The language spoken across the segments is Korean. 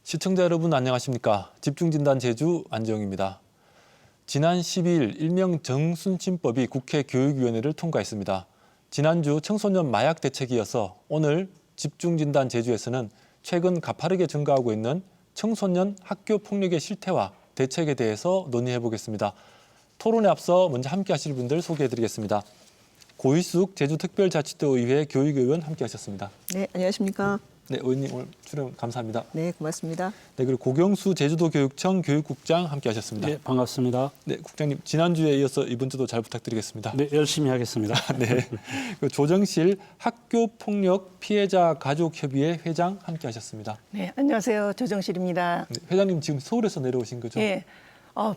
시청자 여러분 안녕하십니까? 집중진단 제주 안재영입니다. 지난 12일 일명 정순침법이 국회 교육위원회를 통과했습니다. 지난주 청소년 마약 대책에 이어서 오늘 집중진단 제주에서는 최근 가파르게 증가하고 있는 청소년 학교 폭력의 실태와 대책에 대해서 논의해 보겠습니다. 토론에 앞서 먼저 함께 하실 분들 소개해 드리겠습니다. 고희숙 제주특별자치도 의회 교육의원 함께 하셨습니다. 네, 안녕하십니까? 네, 의원님 오늘 출연 감사합니다. 네, 고맙습니다. 네, 그리고 고경수 제주도교육청 교육국장 함께 하셨습니다. 네, 반갑습니다. 네, 국장님 지난주에 이어서 이번 주도 잘 부탁드리겠습니다. 네, 열심히 하겠습니다. 네, 그리고 조정실 학교폭력 피해자 가족협의회 회장 함께 하셨습니다. 네, 안녕하세요. 조정실입니다. 네, 회장님 지금 서울에서 내려오신 거죠? 예,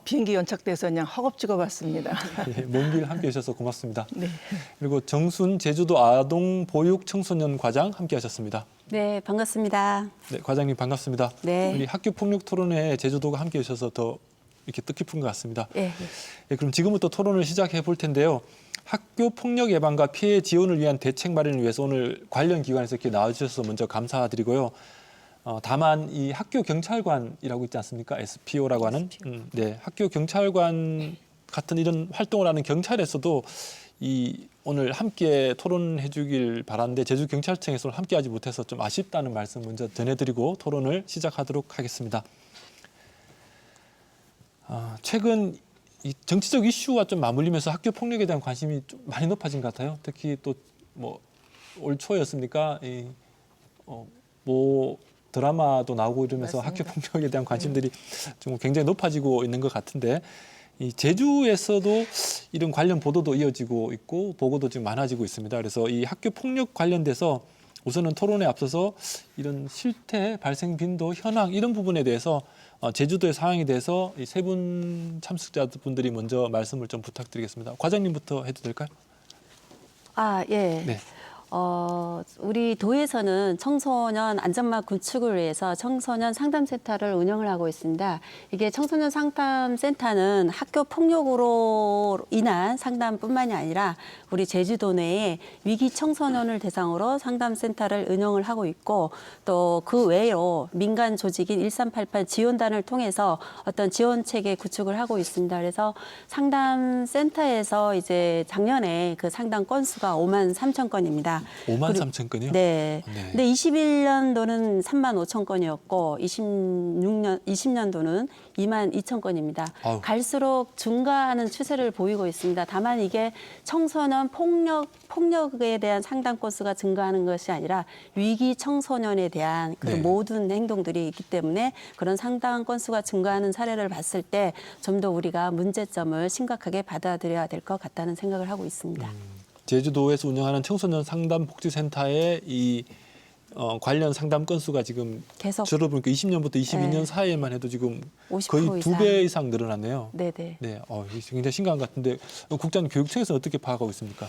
비행기 연착돼서 그냥 허겁지겁 왔습니다. 예, 먼 길 함께 해주셔서 고맙습니다. 네. 그리고 정순 제주도 아동보육 청소년 과장 함께 하셨습니다. 네, 반갑습니다. 네, 과장님 반갑습니다. 네. 우리 학교폭력 토론회에 제주도가 함께 해주셔서 더 이렇게 뜻깊은 것 같습니다. 예. 네, 그럼 지금부터 토론을 시작해 볼 텐데요. 학교 폭력 예방과 피해 지원을 위한 대책 마련을 위해서 오늘 관련 기관에서 이렇게 나와주셔서 먼저 감사드리고요. 다만 이 학교 경찰관이라고 있지 않습니까? SPO라고 하는 네, 학교 경찰관 같은 이런 활동을 하는 경찰에서도 이 오늘 함께 토론해 주길 바라는데 제주 경찰청에서 함께 하지 못해서 좀 아쉽다는 말씀 먼저 전해드리고 토론을 시작하도록 하겠습니다. 최근 이 정치적 이슈와 좀 맞물리면서 학교 폭력에 대한 관심이 좀 많이 높아진 것 같아요. 특히 또 뭐 올 초였습니까? 뭐 드라마도 나오고 이러면서 맞습니다. 학교 폭력에 대한 관심들이 좀 굉장히 높아지고 있는 것 같은데 이 제주에서도 이런 관련 보도도 이어지고 있고 보고도 지금 많아지고 있습니다. 그래서 이 학교 폭력 관련돼서 우선은 토론에 앞서서 이런 실태, 발생 빈도, 현황 이런 부분에 대해서 제주도의 상황에 대해서 이 세 분 참석자분들이 먼저 말씀을 좀 부탁드리겠습니다. 과장님부터 해도 될까요? 예. 네. 우리 도에서는 청소년 안전망 구축을 위해서 청소년 상담센터를 운영을 하고 있습니다. 이게 청소년 상담센터는 학교 폭력으로 인한 상담뿐만이 아니라 우리 제주도 내에 위기 청소년을 대상으로 상담센터를 운영을 하고 있고 또 그 외로 민간 조직인 1388 지원단을 통해서 어떤 지원 체계 구축을 하고 있습니다. 그래서 상담센터에서 이제 작년에 그 상담 건수가 5만 3천 건입니다. 5만 3천 건이요? 네. 네. 근데 21년도는 3만 5천 건이었고 20년도는 2만 2천 건입니다. 아우. 갈수록 증가하는 추세를 보이고 있습니다. 다만 이게 청소년 폭력에 대한 상담 건수가 증가하는 것이 아니라 위기 청소년에 대한 그 네. 모든 행동들이 있기 때문에 그런 상담 건수가 증가하는 사례를 봤을 때 좀 더 우리가 문제점을 심각하게 받아들여야 될 것 같다는 생각을 하고 있습니다. 제주도에서 운영하는 청소년 상담복지센터의 이 관련 상담 건수가 지금 계속 줄어보니까 20년부터 22년 네. 사이에만 해도 지금 50% 거의 이상. 2배 이상 늘어났네요. 네네. 네, 이게 굉장히 심각한 것 같은데 국장님 교육청에서 어떻게 파악하고 있습니까?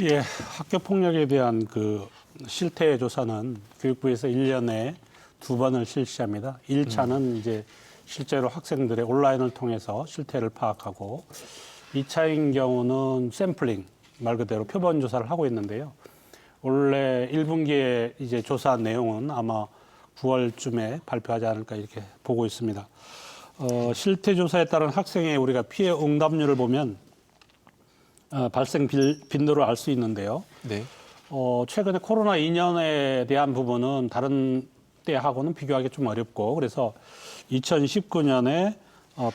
예, 학교 폭력에 대한 그 실태 조사는 교육부에서 1년에 2번을 실시합니다. 1차는 이제 실제로 학생들의 온라인을 통해서 실태를 파악하고 2차인 경우는 샘플링, 말 그대로 표본 조사를 하고 있는데요. 원래 1분기에 이제 조사 내용은 아마 9월쯤에 발표하지 않을까 이렇게 보고 있습니다. 실태 조사에 따른 학생의 우리가 피해 응답률을 보면 발생 빈도를 알 수 있는데요. 네. 최근에 코로나 2년에 대한 부분은 다른 때하고는 비교하기 좀 어렵고 그래서 2019년에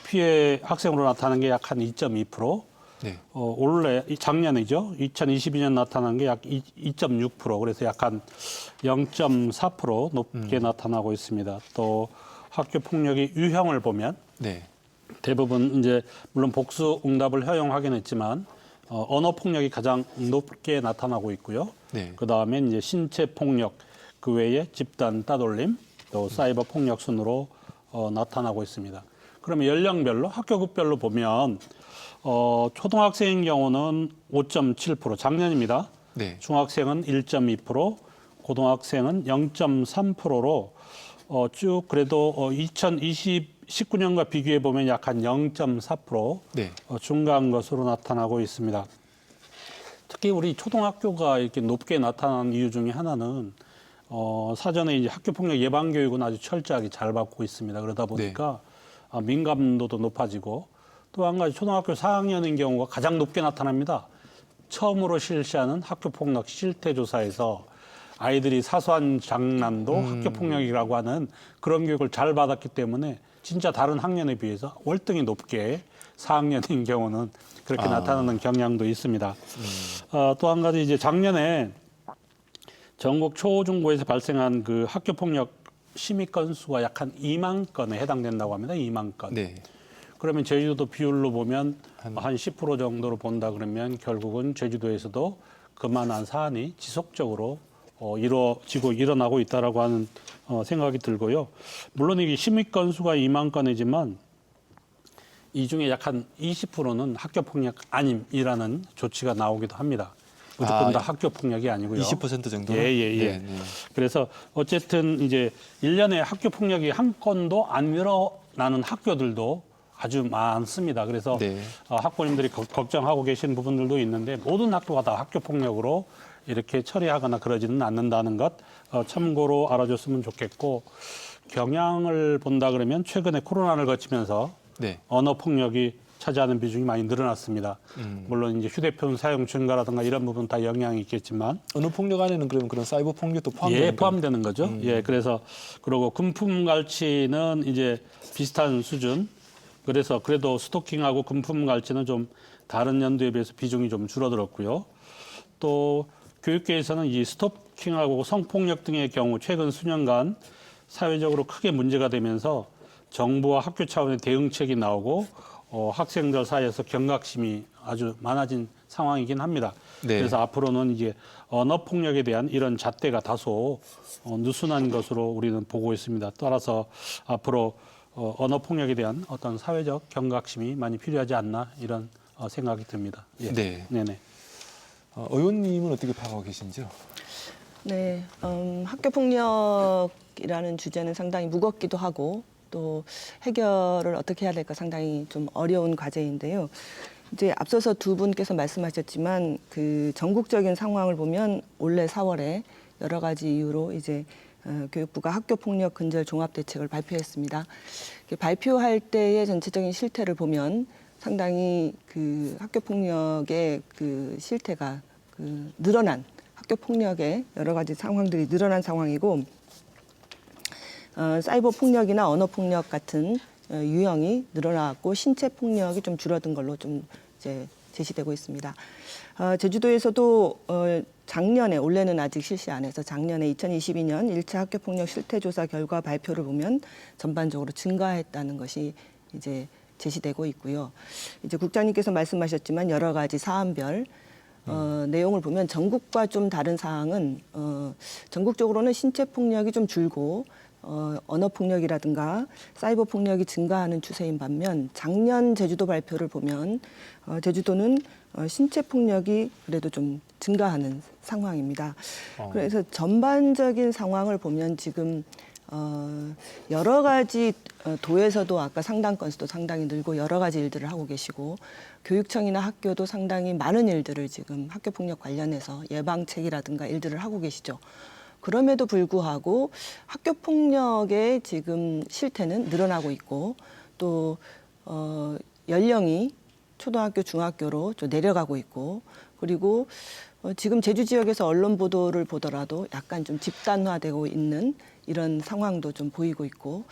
피해 학생으로 나타나는 게 약 한 2.2%, 네. 올해 작년이죠. 2022년 나타난 게 약 2.6%, 그래서 약 한 0.4% 높게 나타나고 있습니다. 또 학교 폭력의 유형을 보면 네. 대부분 이제 물론 복수 응답을 허용하긴 했지만 언어 폭력이 가장 높게 나타나고 있고요. 네. 그 다음에 이제 신체 폭력, 그 외에 집단 따돌림, 또 사이버 폭력 순으로 나타나고 있습니다. 그러면 연령별로 학교급별로 보면 초등학생인 경우는 5.7%, 작년입니다. 네. 중학생은 1.2%, 고등학생은 0.3%로 쭉 그래도 2019년과 비교해 보면 약 한 0.4% 네. 증가한 것으로 나타나고 있습니다. 특히 우리 초등학교가 이렇게 높게 나타난 이유 중에 하나는 사전에 이제 학교 폭력 예방 교육은 아주 철저하게 잘 받고 있습니다. 그러다 보니까 민감도도 높아지고 또 한 가지 초등학교 4학년인 경우가 가장 높게 나타납니다. 처음으로 실시하는 학교 폭력 실태 조사에서 아이들이 사소한 장난도 학교 폭력이라고 하는 그런 교육을 잘 받았기 때문에 진짜 다른 학년에 비해서 월등히 높게 4학년인 경우는 그렇게 나타나는 경향도 있습니다. 또 한 가지 이제 작년에 전국 초중고에서 발생한 그 학교 폭력 심의 건수가 약 한 2만 건에 해당된다고 합니다. 2만 건. 네. 그러면 제주도 비율로 보면 한 10% 정도로 본다 그러면 결국은 제주도에서도 그만한 사안이 지속적으로 이루어지고 일어나고 있다라고 하는 생각이 들고요. 물론 이게 심의 건수가 2만 건이지만 이 중에 약 한 20%는 학교 폭력 아님이라는 조치가 나오기도 합니다. 무조건 다 학교 폭력이 아니고요. 20% 정도? 예. 그래서 어쨌든 이제 1년에 학교 폭력이 한 건도 안 일어나는 학교들도 아주 많습니다. 그래서 네. 학부모님들이 걱정하고 계신 부분들도 있는데 모든 학교가 다 학교 폭력으로 이렇게 처리하거나 그러지는 않는다는 것 참고로 알아줬으면 좋겠고 경향을 본다 그러면 최근에 코로나를 거치면서 네. 언어 폭력이 차지하는 비중이 많이 늘어났습니다. 물론 이제 휴대폰 사용 증가라든가 이런 부분 다 영향이 있겠지만 언어 폭력 안에는 그러면 그런 사이버 폭력도 포함되는 예, 포함되는 거죠. 예, 그래서 그리고 금품 갈취는 이제 비슷한 수준. 그래서 그래도 스토킹하고 금품 갈취는 좀 다른 연도에 비해서 비중이 좀 줄어들었고요. 또 교육계에서는 이 스토킹하고 성폭력 등의 경우 최근 수년간 사회적으로 크게 문제가 되면서 정부와 학교 차원의 대응책이 나오고 학생들 사이에서 경각심이 아주 많아진 상황이긴 합니다. 네. 그래서 앞으로는 이제 언어 폭력에 대한 이런 잣대가 다소 느슨한 것으로 우리는 보고 있습니다. 따라서 앞으로 언어 폭력에 대한 어떤 사회적 경각심이 많이 필요하지 않나 이런 생각이 듭니다. 예. 네. 네네. 의원님은 어떻게 파악하고 계신지요? 네, 학교 폭력이라는 주제는 상당히 무겁기도 하고 또 해결을 어떻게 해야 될까 상당히 좀 어려운 과제인데요. 이제 앞서서 두 분께서 말씀하셨지만 그 전국적인 상황을 보면 올해 4월에 여러 가지 이유로 이제 교육부가 학교 폭력 근절 종합 대책을 발표했습니다. 발표할 때의 전체적인 실태를 보면 상당히 그 학교 폭력의 그 실태가 그 늘어난 학교 폭력의 여러 가지 상황들이 늘어난 상황이고 사이버 폭력이나 언어 폭력 같은 유형이 늘어났고 신체 폭력이 좀 줄어든 걸로 좀 이제 제시되고 있습니다. 제주도에서도 작년에 올해는 아직 실시 안 해서 작년에 2022년 1차 학교 폭력 실태 조사 결과 발표를 보면 전반적으로 증가했다는 것이 이제 제시되고 있고요. 이제 국장님께서 말씀하셨지만 여러 가지 사안별 내용을 보면 전국과 좀 다른 사항은 전국적으로는 신체 폭력이 좀 줄고 언어 폭력이라든가 사이버 폭력이 증가하는 추세인 반면 작년 제주도 발표를 보면 제주도는 신체 폭력이 그래도 좀 증가하는 상황입니다. 그래서 전반적인 상황을 보면 지금 여러 가지 도에서도 아까 상담 건수도 상당히 늘고 여러 가지 일들을 하고 계시고 교육청이나 학교도 상당히 많은 일들을 지금 학교 폭력 관련해서 예방책이라든가 일들을 하고 계시죠. 그럼에도 불구하고 학교 폭력의 지금 실태는 늘어나고 있고 또 연령이 초등학교, 중학교로 좀 내려가고 있고 그리고 지금 제주 지역에서 언론 보도를 보더라도 약간 좀 집단화되고 있는 이런 상황도 좀 보이고 있고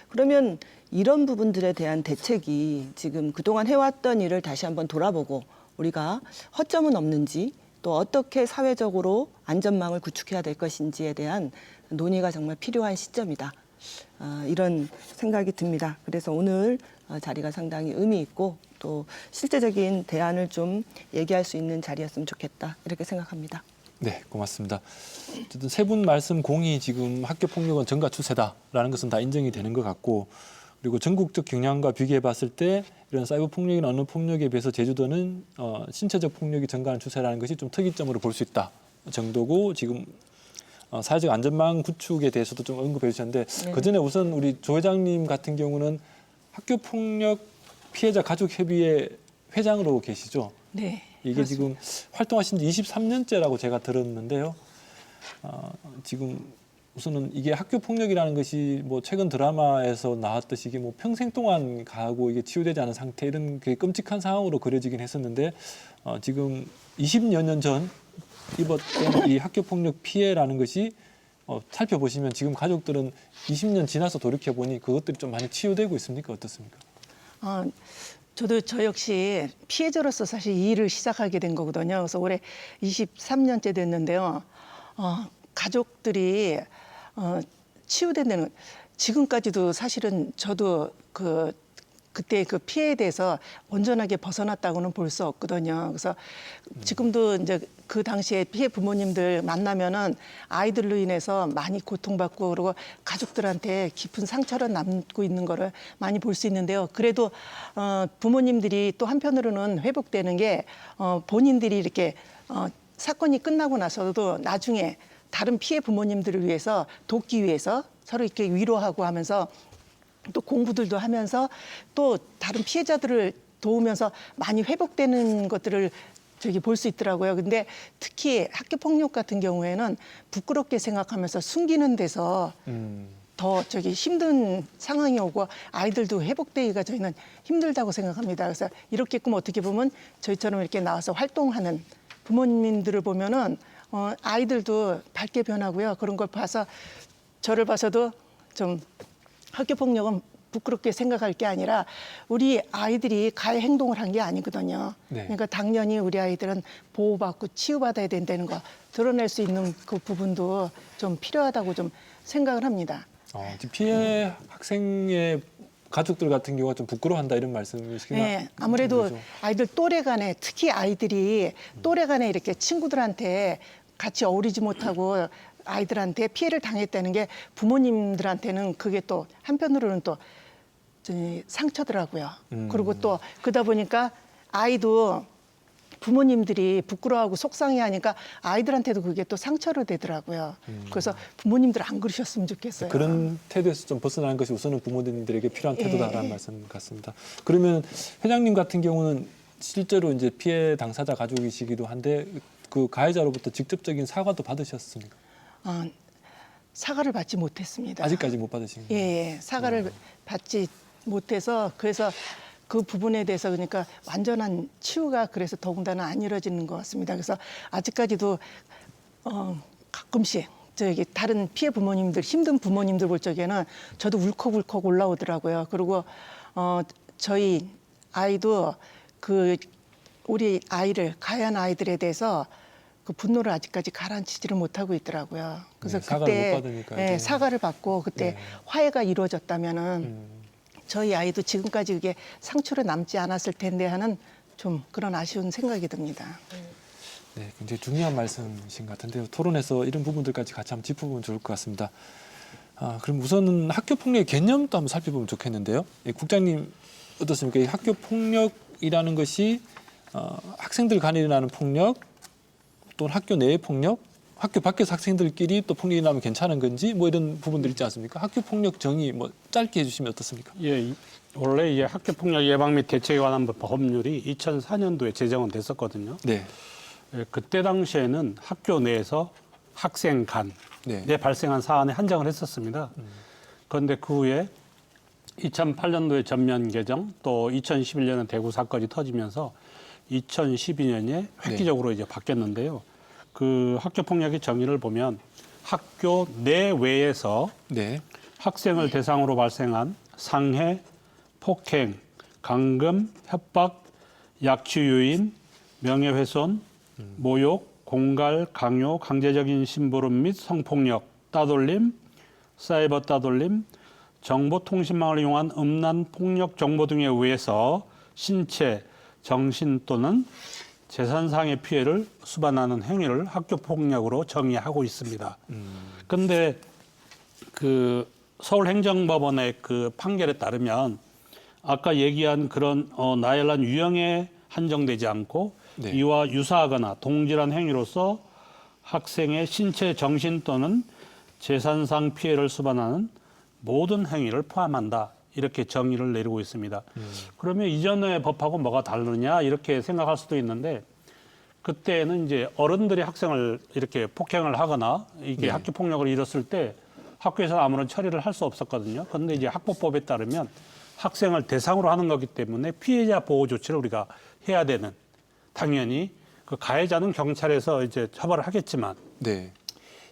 그러면 이런 부분들에 대한 대책이 지금 그동안 해왔던 일을 다시 한번 돌아보고 우리가 허점은 없는지 또 어떻게 사회적으로 안전망을 구축해야 될 것인지에 대한 논의가 정말 필요한 시점이다. 이런 생각이 듭니다. 그래서 오늘 자리가 상당히 의미 있고 또 실제적인 대안을 좀 얘기할 수 있는 자리였으면 좋겠다. 이렇게 생각합니다. 네, 고맙습니다. 어쨌든 세 분 말씀 공이 지금 학교 폭력은 증가 추세다라는 것은 다 인정이 되는 것 같고 그리고 전국적 경향과 비교해 봤을 때 이런 사이버 폭력이나 언어 폭력에 비해서 제주도는 신체적 폭력이 증가하는 추세라는 것이 좀 특이점으로 볼 수 있다 정도고 지금 사회적 안전망 구축에 대해서도 좀 언급해 주셨는데 네. 그전에 우선 우리 조 회장님 같은 경우는 학교 폭력 피해자 가족협의회 회장으로 계시죠? 네. 이게 지금 활동하신 지 23년째라고 제가 들었는데요. 지금 우선은 이게 학교 폭력이라는 것이 뭐 최근 드라마에서 나왔듯이 이게 뭐 평생 동안 가고 이게 치유되지 않은 상태 이런 게 끔찍한 상황으로 그려지긴 했었는데 지금 20여 년 전 입었던 이 학교 폭력 피해라는 것이 살펴보시면 지금 가족들은 20년 지나서 돌이켜 보니 그것들이 좀 많이 치유되고 있습니까? 어떻습니까? 저도 저 역시 피해자로서 사실 이 일을 시작하게 된 거거든요. 그래서 올해 23년째 됐는데요. 가족들이 치유된 데는 지금까지도 사실은 저도 그때 그 피해에 대해서 온전하게 벗어났다고는 볼 수 없거든요. 그래서 지금도 이제 그 당시에 피해 부모님들 만나면은 아이들로 인해서 많이 고통받고 그리고 가족들한테 깊은 상처를 남고 있는 거를 많이 볼 수 있는데요. 그래도 부모님들이 또 한편으로는 회복되는 게 본인들이 이렇게 사건이 끝나고 나서도 나중에 다른 피해 부모님들을 위해서 돕기 위해서 서로 이렇게 위로하고 하면서 또 공부들도 하면서 또 다른 피해자들을 도우면서 많이 회복되는 것들을 볼 수 있더라고요. 근데 특히 학교 폭력 같은 경우에는 부끄럽게 생각하면서 숨기는 데서 더 힘든 상황이 오고 아이들도 회복되기가 저희는 힘들다고 생각합니다. 그래서 이렇게끔 어떻게 보면 저희처럼 이렇게 나와서 활동하는 부모님들을 보면은 아이들도 밝게 변하고요. 그런 걸 봐서 저를 봐서도 좀 학교 폭력은 부끄럽게 생각할 게 아니라 우리 아이들이 가해 행동을 한 게 아니거든요. 네. 그러니까 당연히 우리 아이들은 보호받고 치유받아야 된다는 거 드러낼 수 있는 그 부분도 좀 필요하다고 좀 생각을 합니다. 지금 피해 학생의 가족들 같은 경우가 좀 부끄러워한다 이런 말씀이시긴 네, 아무래도 거죠? 아이들 또래 간에 특히 아이들이 또래 간에 이렇게 친구들한테 같이 어울리지 못하고 아이들한테 피해를 당했다는 게 부모님들한테는 그게 또 한편으로는 또 상처더라고요. 그리고 또 그러다 보니까 아이도 부모님들이 부끄러워하고 속상해하니까 아이들한테도 그게 또 상처로 되더라고요. 그래서 부모님들 안 그러셨으면 좋겠어요. 그런 태도에서 좀 벗어나는 것이 우선은 부모님들에게 필요한 태도다라는 말씀 같습니다. 그러면 회장님 같은 경우는 실제로 이제 피해 당사자 가족이시기도 한데 그 가해자로부터 직접적인 사과도 받으셨습니까? 사과를 받지 못했습니다. 아직까지 못 받으신 거예요? 예, 사과를 받지 못해서 그래서 그 부분에 대해서 그러니까 완전한 치유가 그래서 더군다나 안 이루어지는 것 같습니다. 그래서 아직까지도 가끔씩 다른 피해 부모님들 힘든 부모님들 볼 적에는 저도 울컥울컥 올라오더라고요. 그리고 저희 아이도 우리 아이를 가해한 아이들에 대해서 그 분노를 아직까지 가라앉히지를 못하고 있더라고요. 그래서 네, 사과를 그때 못 받으니까 이제. 사과를 받고 그때 네. 화해가 이루어졌다면은 저희 아이도 지금까지 그게 상처로 남지 않았을 텐데 하는 좀 그런 아쉬운 생각이 듭니다. 네, 굉장히 중요한 말씀이신 것 같은데요. 토론에서 이런 부분들까지 같이 한번 짚어보면 좋을 것 같습니다. 그럼 우선은 학교 폭력의 개념도 한번 살펴보면 좋겠는데요. 국장님 어떻습니까? 이 학교 폭력이라는 것이 학생들 간에 일어나는 폭력, 또는 학교 내의 폭력, 학교 밖에서 학생들끼리 또 폭력이 나면 괜찮은 건지 뭐 이런 부분들 있지 않습니까? 학교 폭력 정의 뭐 짧게 해주시면 어떻습니까? 예, 원래 이제 학교 폭력 예방 및 대책에 관한 법률이 2004년도에 제정은 됐었거든요. 네. 예, 그때 당시에는 학교 내에서 학생 간에 네. 발생한 사안에 한정을 했었습니다. 그런데 그 후에 2008년도에 전면 개정, 또 2011년에 대구 사건이 터지면서 2012년에 획기적으로 이제 바뀌었는데요. 그 학교 폭력의 정의를 보면 학교 내외에서 네. 학생을 대상으로 발생한 상해, 폭행, 감금, 협박, 약취 유인, 명예훼손, 모욕, 공갈, 강요, 강제적인 심부름 및 성폭력, 따돌림, 사이버 따돌림, 정보통신망을 이용한 음란 폭력 정보 등에 의해서 신체, 정신 또는 재산상의 피해를 수반하는 행위를 학교 폭력으로 정의하고 있습니다. 그런데 그 서울행정법원의 그 판결에 따르면 아까 얘기한 그런 나열한 유형에 한정되지 않고 네. 이와 유사하거나 동질한 행위로서 학생의 신체, 정신 또는 재산상 피해를 수반하는 모든 행위를 포함한다. 이렇게 정의를 내리고 있습니다. 그러면 이전의 법하고 뭐가 다르냐 이렇게 생각할 수도 있는데 그때는 이제 어른들이 학생을 이렇게 폭행을 하거나 이게 네. 학교 폭력을 일었을 때 학교에서 아무런 처리를 할 수 없었거든요. 그런데 이제 학보법에 따르면 학생을 대상으로 하는 거기 때문에 피해자 보호 조치를 우리가 해야 되는, 당연히 그 가해자는 경찰에서 이제 처벌을 하겠지만 네.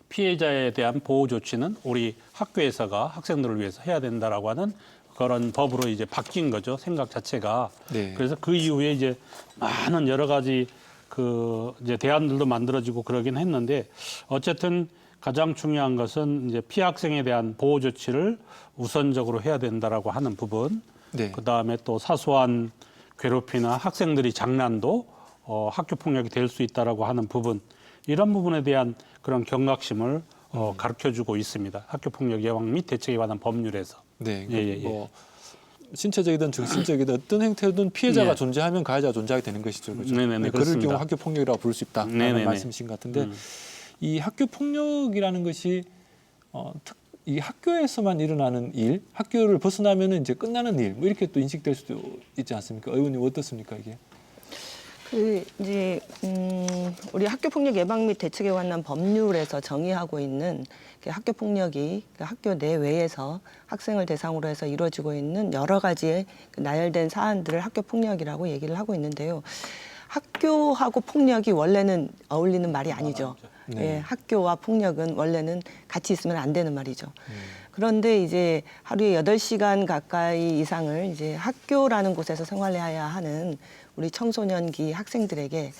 피해자에 대한 보호 조치는 우리 학교에서가 학생들을 위해서 해야 된다라고 하는 그런 법으로 이제 바뀐 거죠. 생각 자체가. 네. 그래서 그 이후에 이제 많은 여러 가지 그 이제 대안들도 만들어지고 그러긴 했는데, 어쨌든 가장 중요한 것은 이제 피해 학생에 대한 보호 조치를 우선적으로 해야 된다라고 하는 부분. 네. 그다음에 또 사소한 괴롭히나 학생들이 장난도 학교 폭력이 될 수 있다라고 하는 부분. 이런 부분에 대한 그런 경각심을 가르쳐주고 있습니다. 학교 폭력 예방 및 대책에 관한 법률에서. 네. 예. 뭐 신체적이든 정신적이든 어떤 행태든 피해자가 예. 존재하면 가해자가 존재하게 되는 것이죠. 그렇죠? 네네네, 네, 그럴 그렇습니다. 경우 학교 폭력이라고 부를 수 있다라는 네네네. 말씀이신 것 같은데 이 학교 폭력이라는 것이 이 학교에서만 일어나는 일, 학교를 벗어나면은 이제 끝나는 일, 뭐 이렇게 또 인식될 수도 있지 않습니까? 의원님 어떻습니까 이게? 이제 우리 학교 폭력 예방 및 대책에 관한 법률에서 정의하고 있는 학교 폭력이 학교 내외에서 학생을 대상으로 해서 이루어지고 있는 여러 가지의 나열된 사안들을 학교 폭력이라고 얘기를 하고 있는데요. 학교하고 폭력이 원래는 어울리는 말이 아니죠. 네. 예, 학교와 폭력은 원래는 같이 있으면 안 되는 말이죠. 그런데 이제 하루에 8시간 가까이 이상을 이제 학교라는 곳에서 생활해야 하는 우리 청소년기 학생들에게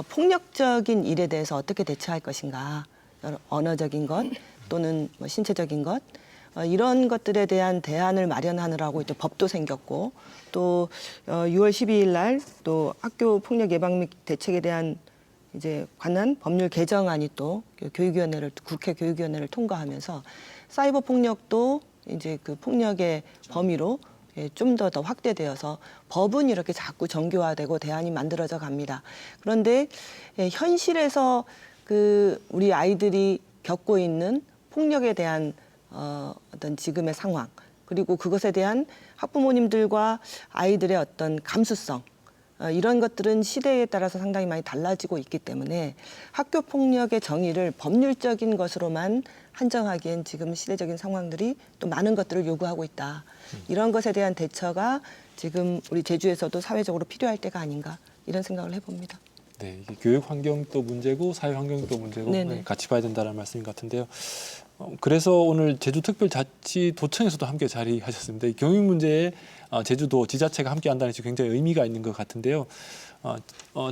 폭력적인 일에 대해서 어떻게 대처할 것인가, 언어적인 것 또는 뭐 신체적인 것, 이런 것들에 대한 대안을 마련하느라고 이제 법도 생겼고, 또 6월 12일 날 또 학교 폭력 예방 및 대책에 대한 이제 관한 법률 개정안이 또 국회 교육위원회를 통과하면서 사이버 폭력도 이제 그 폭력의 범위로 좀 더 확대되어서 법은 이렇게 자꾸 정교화되고 대안이 만들어져 갑니다. 그런데 현실에서 그 우리 아이들이 겪고 있는 폭력에 대한 어떤 지금의 상황, 그리고 그것에 대한 학부모님들과 아이들의 어떤 감수성, 이런 것들은 시대에 따라서 상당히 많이 달라지고 있기 때문에 학교 폭력의 정의를 법률적인 것으로만 한정하기엔 지금 시대적인 상황들이 또 많은 것들을 요구하고 있다. 이런 것에 대한 대처가 지금 우리 제주에서도 사회적으로 필요할 때가 아닌가, 이런 생각을 해봅니다. 네, 이게 교육 환경도 문제고 사회 환경도 문제고 네네. 같이 봐야 된다는 말씀인 것 같은데요. 그래서 오늘 제주특별자치도청에서도 함께 자리하셨습니다. 이 교육 문제에 제주도 지자체가 함께 한다는 것이 굉장히 의미가 있는 것 같은데요.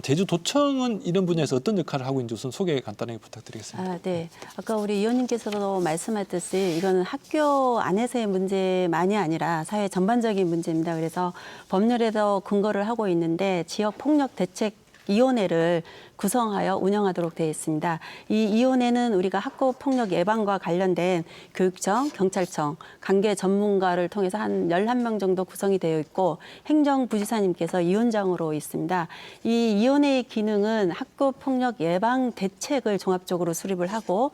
제주도청은 이런 분야에서 어떤 역할을 하고 있는지 우선 소개 간단하게 부탁드리겠습니다. 네. 아까 우리 의원님께서도 말씀하셨듯이 이거는 학교 안에서의 문제만이 아니라 사회 전반적인 문제입니다. 그래서 법률에서 근거를 하고 있는데 지역폭력대책위원회를 구성하여 운영하도록 되어 있습니다. 이 위원회는 우리가 학교 폭력 예방과 관련된 교육청, 경찰청, 관계 전문가를 통해서 한 11명 정도 구성이 되어 있고 행정부지사님께서 위원장으로 있습니다. 이 위원회의 기능은 학교 폭력 예방 대책을 종합적으로 수립을 하고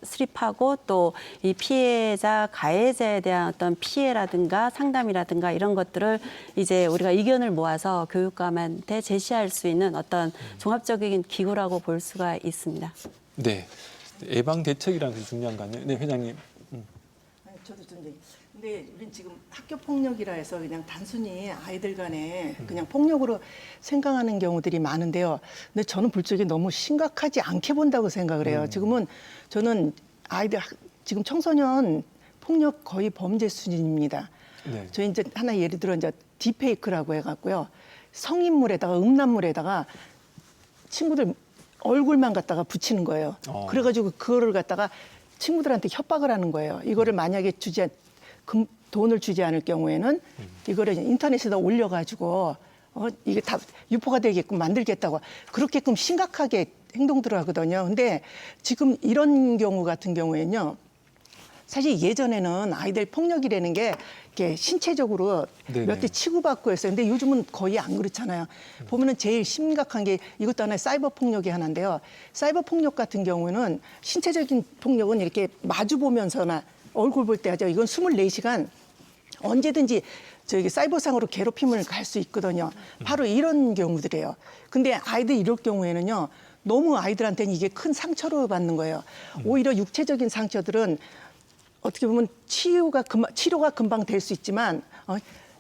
수립하고 또 이 피해자, 가해자에 대한 어떤 피해라든가 상담이라든가 이런 것들을 이제 우리가 의견을 모아서 교육감한테 제시할 수 있는 어떤 종합적인 기구라고 볼 수가 있습니다. 네, 예방 대책이라는 게 중요한 거 아니에요? 네, 회장님. 저도 좀 근데 우린 지금 학교 폭력이라 해서 그냥 단순히 아이들 간에 그냥 폭력으로 생각하는 경우들이 많은데요. 근데 저는 불적이 너무 심각하지 않게 본다고 생각을 해요. 지금은 저는 아이들 지금 청소년 폭력 거의 범죄 수준입니다. 네. 저희 이제 하나 예를 들어 이제 딥페이크라고 해갖고요. 성인물에다가 음란물에다가 친구들 얼굴만 갖다가 붙이는 거예요. 그래가지고 그거를 갖다가 친구들한테 협박을 하는 거예요. 이거를 만약에 돈을 주지 않을 경우에는 이거를 인터넷에다 올려가지고 이게 다 유포가 되게끔 만들겠다고 그렇게끔 심각하게 행동들을 하거든요. 근데 지금 이런 경우 같은 경우에는요. 사실 예전에는 아이들 폭력이라는 게 이렇게 신체적으로 네네. 몇 대 치고받고 했어요. 근데 요즘은 거의 안 그렇잖아요. 보면은 제일 심각한 게 이것도 하나의 사이버 폭력이 하나인데요. 사이버 폭력 같은 경우는 신체적인 폭력은 이렇게 마주 보면서나 얼굴 볼 때 하죠. 이건 24시간 언제든지 저기 사이버상으로 괴롭힘을 갈 수 있거든요. 바로 이런 경우들이에요. 근데 아이들 이럴 경우에는요. 너무 아이들한테는 이게 큰 상처로 받는 거예요. 오히려 육체적인 상처들은 어떻게 보면 치료가 금방 될 수 있지만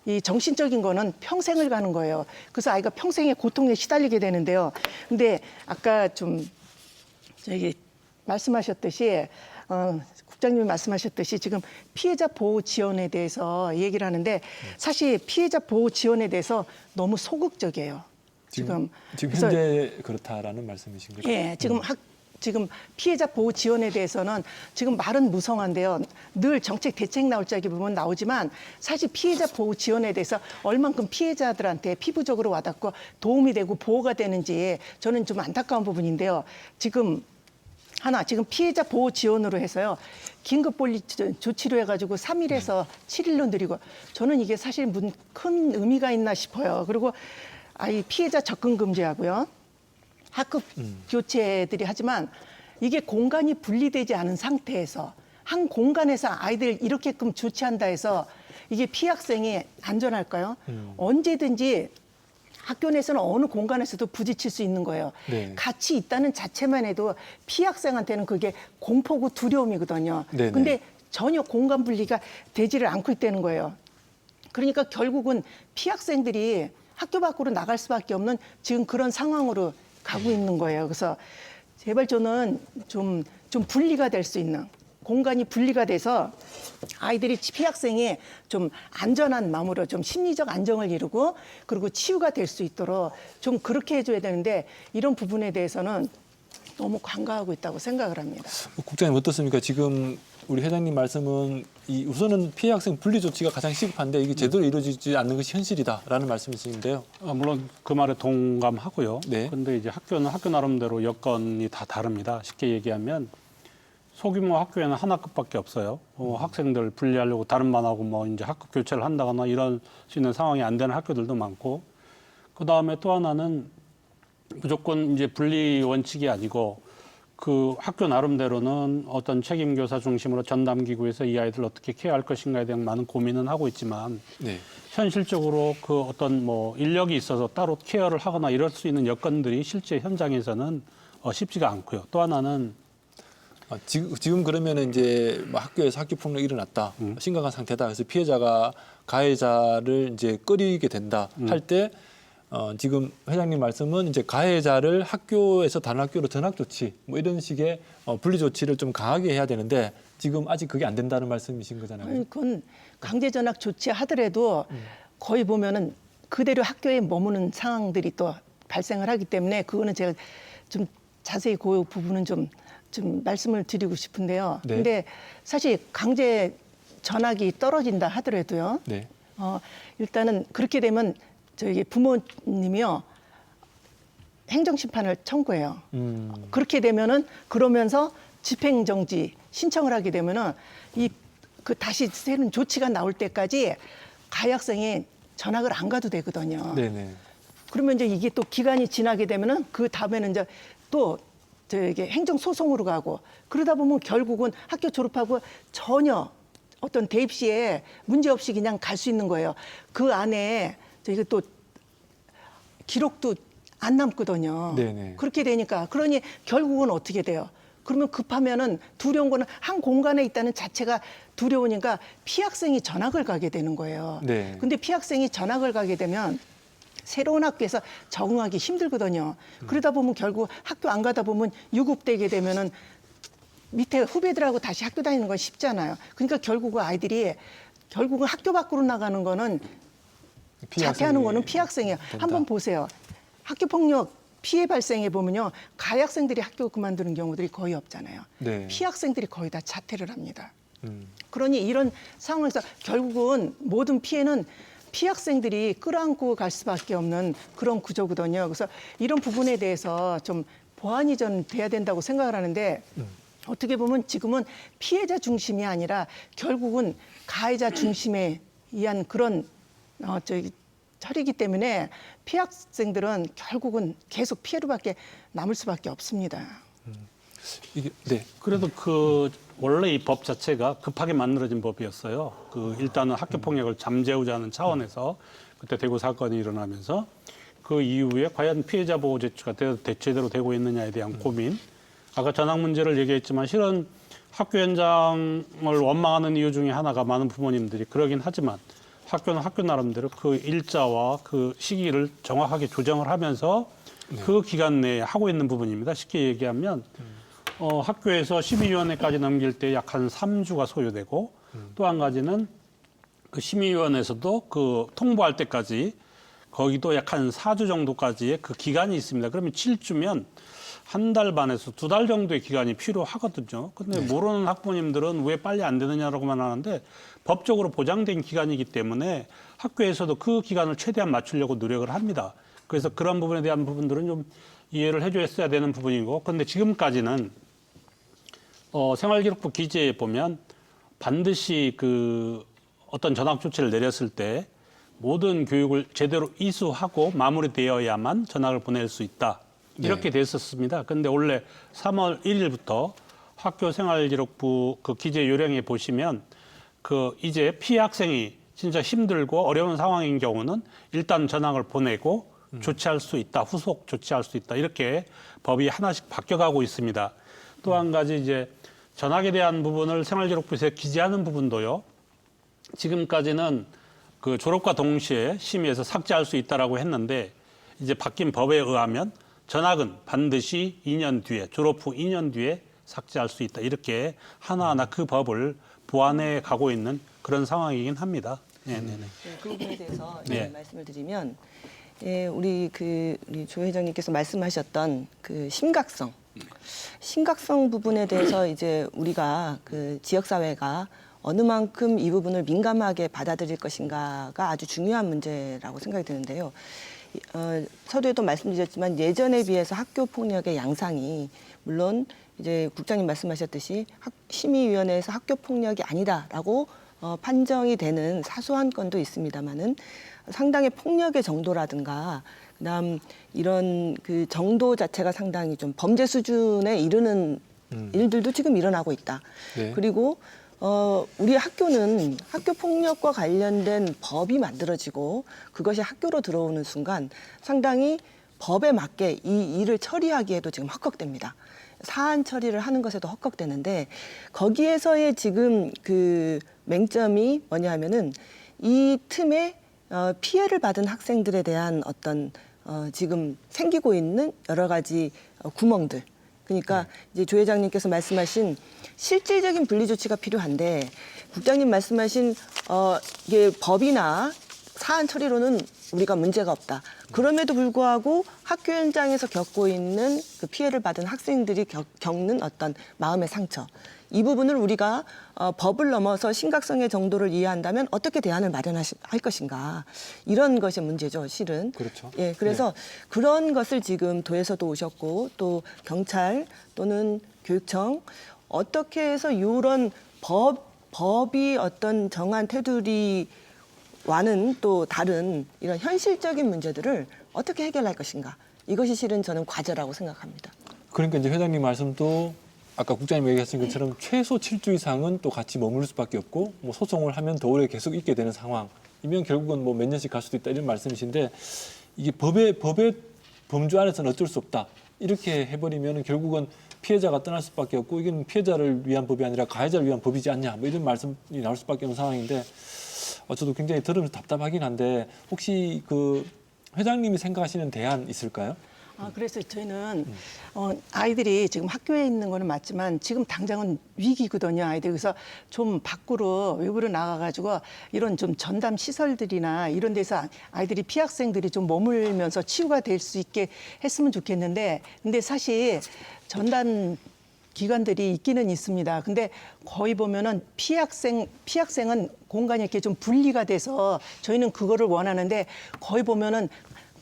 이 정신적인 거는 평생을 가는 거예요. 그래서 아이가 평생의 고통에 시달리게 되는데요. 근데 아까 좀 저기 말씀하셨듯이 국장님이 말씀하셨듯이 지금 피해자 보호 지원에 대해서 얘기를 하는데 사실 피해자 보호 지원에 대해서 너무 소극적이에요. 지금 그래서 현재 그렇다라는 말씀이신 거죠? 예, 지금 피해자 보호 지원에 대해서는 지금 말은 무성한데요. 늘 정책 대책 나올 적에 보면 나오지만 사실 피해자 보호 지원에 대해서 얼만큼 피해자들한테 피부적으로 와닿고 도움이 되고 보호가 되는지 저는 좀 안타까운 부분인데요. 지금 피해자 보호 지원으로 해서요. 긴급 본리 조치로 해가지고 3일에서 7일로 늘리고 저는 이게 사실 큰 의미가 있나 싶어요. 그리고 아이 피해자 접근 금지하고요. 학급 교체들이 하지만 이게 공간이 분리되지 않은 상태에서 한 공간에서 아이들 이렇게끔 조치한다 해서 이게 피해 학생이 안전할까요? 언제든지 학교 내에서는 어느 공간에서도 부딪힐 수 있는 거예요. 네. 같이 있다는 자체만 해도 피해 학생한테는 그게 공포고 두려움이거든요. 네네. 근데 전혀 공간 분리가 되지를 않고 있다는 거예요. 그러니까 결국은 피해 학생들이 학교 밖으로 나갈 수밖에 없는 지금 그런 상황으로 가고 있는 거예요. 그래서 제발 저는 좀 분리가 될 수 있는 공간이 분리가 돼서 아이들이 피해 학생이 좀 안전한 마음으로 좀 심리적 안정을 이루고 그리고 치유가 될 수 있도록 좀 그렇게 해줘야 되는데 이런 부분에 대해서는 너무 관가하고 있다고 생각을 합니다. 국장님 어떻습니까? 지금 우리 회장님 말씀은 우선은 피해 학생 분리 조치가 가장 시급한데 이게 제대로 이루어지지 않는 것이 현실이다라는 말씀이신데요. 물론 그 말에 동감하고요. 네. 그런데 이제 학교는 학교 나름대로 여건이 다 다릅니다. 쉽게 얘기하면 소규모 학교에는 한 학급밖에 없어요. 학생들 분리하려고 다른 반하고 뭐 이제 학급 교체를 한다거나 이럴 수 있는 상황이 안 되는 학교들도 많고, 그 다음에 또 하나는 무조건 이제 분리 원칙이 아니고 그 학교 나름대로는 어떤 책임 교사 중심으로 전담 기구에서 이 아이들 어떻게 케어할 것인가에 대한 많은 고민은 하고 있지만 네. 현실적으로 그 어떤 뭐 인력이 있어서 따로 케어를 하거나 이럴 수 있는 여건들이 실제 현장에서는 쉽지가 않고요. 또 하나는 지금 그러면 이제 뭐 학교에서 학교 폭력이 일어났다, 심각한 상태다. 그래서 피해자가 가해자를 이제 끌이게 된다 할 때 지금 회장님 말씀은 이제 가해자를 학교에서 다른 학교로 전학 조치 뭐 이런 식의 분리 조치를 좀 강하게 해야 되는데 지금 아직 그게 안 된다는 말씀이신 거잖아요. 아니, 그건 강제 전학 조치하더라도 거의 보면은 그대로 학교에 머무는 상황들이 또 발생을 하기 때문에 그거는 제가 좀 자세히 그 부분은 좀 말씀을 드리고 싶은데요. 네. 근데 사실 강제 전학이 떨어진다 하더라도요. 네. 일단은 그렇게 되면 저희 부모님이요 행정심판을 청구해요. 그렇게 되면은 그러면서 집행정지 신청을 하게 되면은 다시 새로운 조치가 나올 때까지 가해 학생이 전학을 안 가도 되거든요. 네네. 그러면 이제 이게 또 기간이 지나게 되면은 그 다음에는 이제 또 저기 행정소송으로 가고 그러다 보면 결국은 학교 졸업하고 전혀 어떤 대입 시에 문제 없이 그냥 갈 수 있는 거예요. 그 안에 저희가 또 기록도 안 남거든요. 네네. 그렇게 되니까 그러니 결국은 어떻게 돼요? 그러면 급하면은 두려운 거는 한 공간에 있다는 자체가 두려우니까 피해 학생이 전학을 가게 되는 거예요. 네. 근데 피해 학생이 전학을 가게 되면 새로운 학교에서 적응하기 힘들거든요. 그러다 보면 결국 학교 안 가다 보면 유급되게 되면은 밑에 후배들하고 다시 학교 다니는 건 쉽잖아요. 그러니까 결국은 아이들이 결국은 학교 밖으로 나가는 거는 자퇴하는 거는 피해 학생이에요. 한번 보세요. 학교 폭력 피해 발생해 보면요. 가해 학생들이 학교 그만두는 경우들이 거의 없잖아요. 네. 피해 학생들이 거의 다 자퇴를 합니다. 그러니 이런 상황에서 결국은 모든 피해는 피해 학생들이 끌어안고 갈 수밖에 없는 그런 구조거든요. 그래서 이런 부분에 대해서 좀 보완이 좀 돼야 된다고 생각을 하는데 어떻게 보면 지금은 피해자 중심이 아니라 결국은 가해자 중심에 의한 그런 처리이기 때문에 피해 학생들은 결국은 계속 피해로밖에 남을 수밖에 없습니다. 이게 네. 그래도 원래 이 법 자체가 급하게 만들어진 법이었어요. 일단은 학교 폭력을 잠재우자 하는 차원에서 그때 대구 사건이 일어나면서 그 이후에 과연 피해자 보호 조치가 제대로 되고 있느냐에 대한 고민. 아까 전학 문제를 얘기했지만 실은 학교 현장을 원망하는 이유 중에 하나가 많은 부모님들이 그러긴 하지만 학교는 학교 나름대로 그 일자와 그 시기를 정확하게 조정을 하면서 그 기간 내에 하고 있는 부분입니다. 쉽게 얘기하면 학교에서 심의위원회까지 넘길 때 약 한 3주가 소요되고 또 한 가지는 그 심의위원회에서도 그 통보할 때까지 거기도 약 한 4주 정도까지의 그 기간이 있습니다. 그러면 7주면 한 달 반에서 2달 정도의 기간이 필요하거든요. 근데 모르는 학부모님들은 왜 빨리 안 되느냐라고만 하는데 법적으로 보장된 기간이기 때문에 학교에서도 그 기간을 최대한 맞추려고 노력을 합니다. 그래서 그런 부분에 대한 부분들은 좀 이해를 해줬어야 되는 부분이고, 근데 지금까지는 생활기록부 기재에 보면 반드시 그 어떤 전학 조치를 내렸을 때 모든 교육을 제대로 이수하고 마무리되어야만 전학을 보낼 수 있다. 이렇게 됐었습니다. 그런데 원래 3월 1일부터 학교 생활기록부 그 기재 요령에 보시면 그 이제 피해 학생이 진짜 힘들고 어려운 상황인 경우는 일단 전학을 보내고 조치할 수 있다. 후속 조치할 수 있다. 이렇게 법이 하나씩 바뀌어가고 있습니다. 또 한 가지 이제 전학에 대한 부분을 생활기록부에서 기재하는 부분도요. 지금까지는 그 졸업과 동시에 심의해서 삭제할 수 있다라고 했는데 이제 바뀐 법에 의하면 전학은 반드시 2년 뒤에 졸업 후 2년 뒤에 삭제할 수 있다. 이렇게 하나하나 그 법을 보완해 가고 있는 그런 상황이긴 합니다. 네네네. 네, 그 부분에 대해서 네. 말씀을 드리면 우리 조 회장님께서 말씀하셨던 그 심각성 부분에 대해서 이제 우리가 그 지역 사회가 어느 만큼 이 부분을 민감하게 받아들일 것인가가 아주 중요한 문제라고 생각이 드는데요. 서두에도 말씀드렸지만 예전에 비해서 학교 폭력의 양상이 물론 이제 국장님 말씀하셨듯이 심의위원회에서 학교 폭력이 아니다라고 판정이 되는 사소한 건도 있습니다만은 상당히 폭력의 정도라든가 그다음 이런 그 정도 자체가 상당히 좀 범죄 수준에 이르는 일들도 지금 일어나고 있다. 네. 그리고 우리 학교는 학교 폭력과 관련된 법이 만들어지고 그것이 학교로 들어오는 순간 상당히 법에 맞게 이 일을 처리하기에도 지금 헛걱됩니다. 사안 처리를 하는 것에도 헛걱되는데 거기에서의 지금 그 맹점이 뭐냐 하면은 이 틈에 피해를 받은 학생들에 대한 어떤 지금 생기고 있는 여러 가지 구멍들. 그러니까 이제 조 회장님께서 말씀하신 실질적인 분리 조치가 필요한데 국장님 말씀하신 이게 법이나 사안 처리로는 우리가 문제가 없다. 그럼에도 불구하고 학교 현장에서 겪고 있는 그 피해를 받은 학생들이 겪는 어떤 마음의 상처. 이 부분을 우리가 법을 넘어서 심각성의 정도를 이해한다면 어떻게 대안을 마련할 것인가. 이런 것이 문제죠, 실은. 그렇죠. 예, 그래서 그런 것을 지금 도에서도 오셨고 또 경찰 또는 교육청 어떻게 해서 이런 법이 어떤 정한 테두리와는 또 다른 이런 현실적인 문제들을 어떻게 해결할 것인가. 이것이 실은 저는 과제라고 생각합니다. 그러니까 이제 회장님 말씀도 아까 국장님 얘기하신 것처럼 최소 7주 이상은 또 같이 머무를 수밖에 없고 뭐 소송을 하면 더 오래 계속 있게 되는 상황이면 결국은 뭐 몇 년씩 갈 수도 있다 이런 말씀이신데 이게 법의 범주 안에서는 어쩔 수 없다 이렇게 해버리면 결국은 피해자가 떠날 수밖에 없고 이건 피해자를 위한 법이 아니라 가해자를 위한 법이지 않냐 뭐 이런 말씀이 나올 수밖에 없는 상황인데 저도 굉장히 들으면서 답답하긴 한데 혹시 그 회장님이 생각하시는 대안 있을까요? 그래서 저희는 아이들이 지금 학교에 있는 거는 맞지만 지금 당장은 위기거든요, 아이들. 그래서 좀 밖으로 외부로 나가가지고 이런 좀 전담 시설들이나 이런 데서 아이들이 피학생들이 좀 머물면서 치유가 될 수 있게 했으면 좋겠는데, 근데 사실 전담 기관들이 있기는 있습니다. 근데 거의 보면은 피학생은 공간이 이렇게 좀 분리가 돼서 저희는 그거를 원하는데 거의 보면은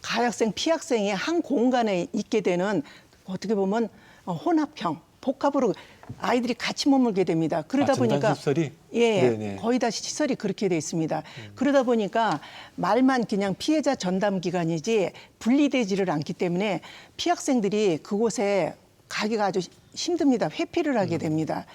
가학생, 피학생이 한 공간에 있게 되는 어떻게 보면 혼합형, 복합으로 아이들이 같이 머물게 됩니다. 그러다 보니까 전담 시설이? 예, 네네. 거의 다 시설이 그렇게 돼 있습니다. 그러다 보니까 말만 그냥 피해자 전담 기관이지 분리되지를 않기 때문에 피학생들이 그곳에 가기가 아주 힘듭니다. 회피를 하게 됩니다.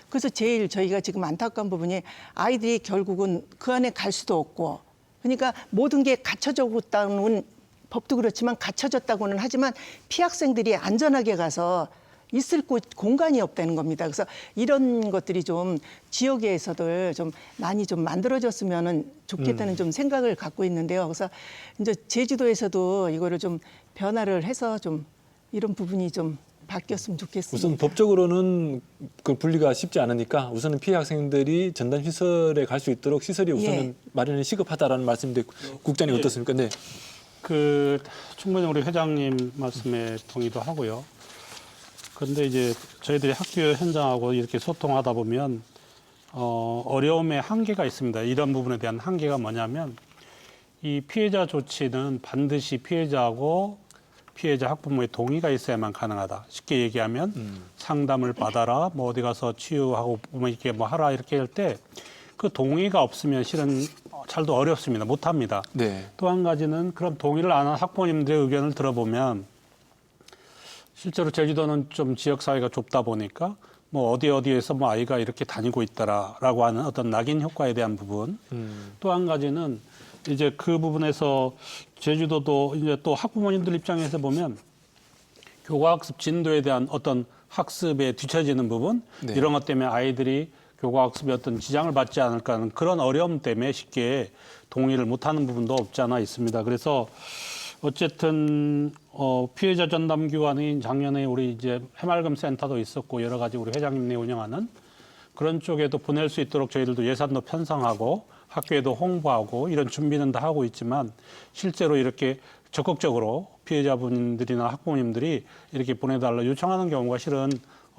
그래서 제일 저희가 지금 안타까운 부분이 아이들이 결국은 그 안에 갈 수도 없고 그러니까 모든 게 갖춰져 있다는 법도 그렇지만 갖춰졌다고는 하지만 피학생들이 안전하게 가서 있을 공간이 없다는 겁니다. 그래서 이런 것들이 좀 지역에서도 좀 많이 좀 만들어졌으면 좋겠다는 좀 생각을 갖고 있는데요. 그래서 이제 제주도에서도 이거를 좀 변화를 해서 좀 이런 부분이 좀 바뀌었으면 좋겠습니다. 우선 법적으로는 그 분리가 쉽지 않으니까 우선은 피해 학생들이 전담 시설에 갈 수 있도록 시설이 우선은 예. 마련이 시급하다라는 말씀인데 국장님 어떻습니까? 네. 그 충분히 우리 회장님 말씀에 동의도 하고요. 그런데 이제 저희들이 학교 현장하고 이렇게 소통하다 보면 어려움의 한계가 있습니다. 이런 부분에 대한 한계가 뭐냐면 이 피해자 조치는 반드시 피해자하고 피해자 학부모의 동의가 있어야만 가능하다. 쉽게 얘기하면 상담을 받아라, 뭐 어디 가서 치유하고 뭐 이렇게 뭐 하라 이렇게 할 때 그 동의가 없으면 실은 잘도 어렵습니다. 못 합니다. 네. 또 한 가지는 그런 동의를 안 한 학부모님들의 의견을 들어보면 실제로 제주도는 좀 지역 사회가 좁다 보니까 뭐 어디에서 뭐 아이가 이렇게 다니고 있다라고 하는 어떤 낙인 효과에 대한 부분. 또 한 가지는 이제 그 부분에서 제주도도 이제 또 학부모님들 입장에서 보면 교과학습 진도에 대한 어떤 학습에 뒤처지는 부분 네. 이런 것 때문에 아이들이 교과학습에 어떤 지장을 받지 않을까 하는 그런 어려움 때문에 쉽게 동의를 못하는 부분도 없지 않아 있습니다. 그래서 어쨌든 피해자 전담 기관인 작년에 우리 이제 해맑음 센터도 있었고 여러 가지 우리 회장님네 운영하는 그런 쪽에도 보낼 수 있도록 저희들도 예산도 편성하고 학교에도 홍보하고 이런 준비는 다 하고 있지만 실제로 이렇게 적극적으로 피해자분들이나 학부모님들이 이렇게 보내달라 요청하는 경우가 실은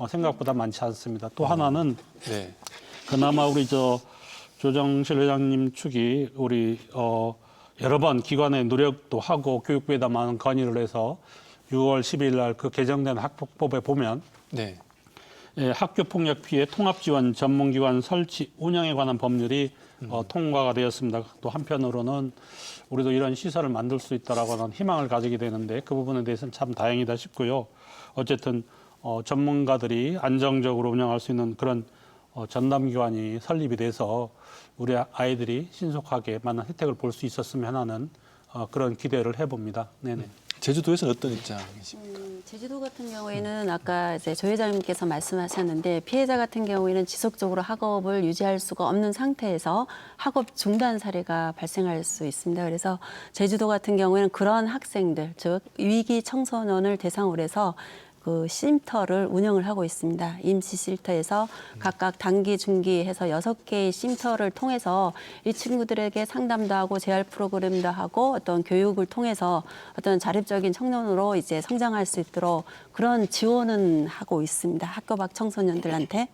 생각보다 많지 않습니다. 또 하나는 네. 그나마 우리 조정실 회장님 측이 우리 여러 번 기관의 노력도 하고 교육부에다 많은 건의를 해서 6월 10일 날 그 개정된 학폭법에 보면 네. 예, 학교 폭력 피해 통합 지원 전문기관 설치 운영에 관한 법률이 통과가 되었습니다. 또 한편으로는 우리도 이런 시설을 만들 수 있다라고 하는 희망을 가지게 되는데 그 부분에 대해서는 참 다행이다 싶고요. 어쨌든 전문가들이 안정적으로 운영할 수 있는 그런 전담기관이 설립이 돼서 우리 아이들이 신속하게 많은 혜택을 볼 수 있었으면 하는 그런 기대를 해봅니다. 네네. 제주도에서는 어떤 입장이십니까? 제주도 같은 경우에는 아까 이제 조 회장님께서 말씀하셨는데 피해자 같은 경우에는 지속적으로 학업을 유지할 수가 없는 상태에서 학업 중단 사례가 발생할 수 있습니다. 그래서 제주도 같은 경우에는 그런 학생들, 즉 위기 청소년을 대상으로 해서 그 쉼터를 운영을 하고 있습니다. 임시 쉼터에서 각각 단기, 중기 해서 6개의 쉼터를 통해서 이 친구들에게 상담도 하고 재활 프로그램도 하고 어떤 교육을 통해서 어떤 자립적인 청년으로 이제 성장할 수 있도록 그런 지원은 하고 있습니다. 학교 밖 청소년들한테.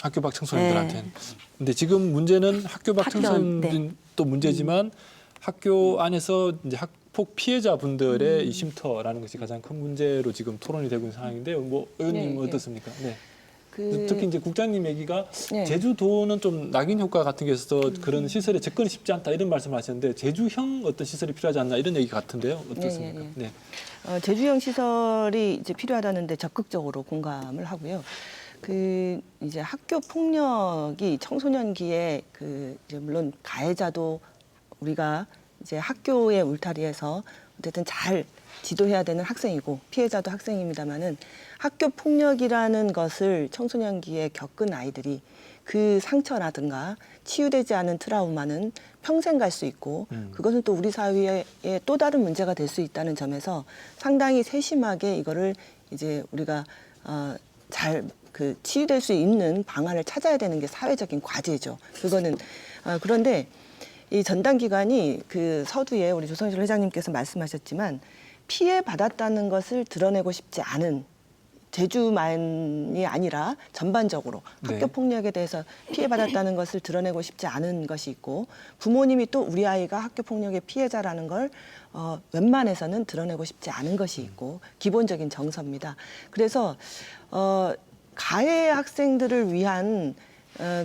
학교 밖 청소년들한테는. 근데 지금 문제는 학교 밖 학교, 청소년도 문제지만 학교 안에서 이제 학폭 피해자분들의 이 쉼터라는 것이 가장 큰 문제로 지금 토론이 되고 있는 상황인데요. 뭐 의원님 네, 어떻습니까? 네. 그 특히 이제 국장님 얘기가 네. 제주도는 좀 낙인 효과 같은 게 있어서 그런 시설에 접근이 쉽지 않다 이런 말씀하셨는데 제주형 어떤 시설이 필요하지 않나 이런 얘기 같은데요. 어떻습니까? 네. 제주형 시설이 이제 필요하다는데 적극적으로 공감을 하고요. 그 이제 학교 폭력이 청소년기에 그 이제 물론 가해자도 우리가 이제 학교의 울타리에서 어쨌든 잘 지도해야 되는 학생이고 피해자도 학생입니다마는 학교 폭력이라는 것을 청소년기에 겪은 아이들이 그 상처라든가 치유되지 않은 트라우마는 평생 갈 수 있고 그것은 또 우리 사회의 또 다른 문제가 될 수 있다는 점에서 상당히 세심하게 이거를 이제 우리가 잘 그 치유될 수 있는 방안을 찾아야 되는 게 사회적인 과제죠. 그거는 그런데 이 전담기관이 그 서두에 우리 조성실 회장님께서 말씀하셨지만 피해 받았다는 것을 드러내고 싶지 않은 제주만이 아니라 전반적으로 네. 학교 폭력에 대해서 피해 받았다는 것을 드러내고 싶지 않은 것이 있고 부모님이 또 우리 아이가 학교 폭력의 피해자라는 걸 웬만해서는 드러내고 싶지 않은 것이 있고 기본적인 정서입니다. 그래서 가해 학생들을 위한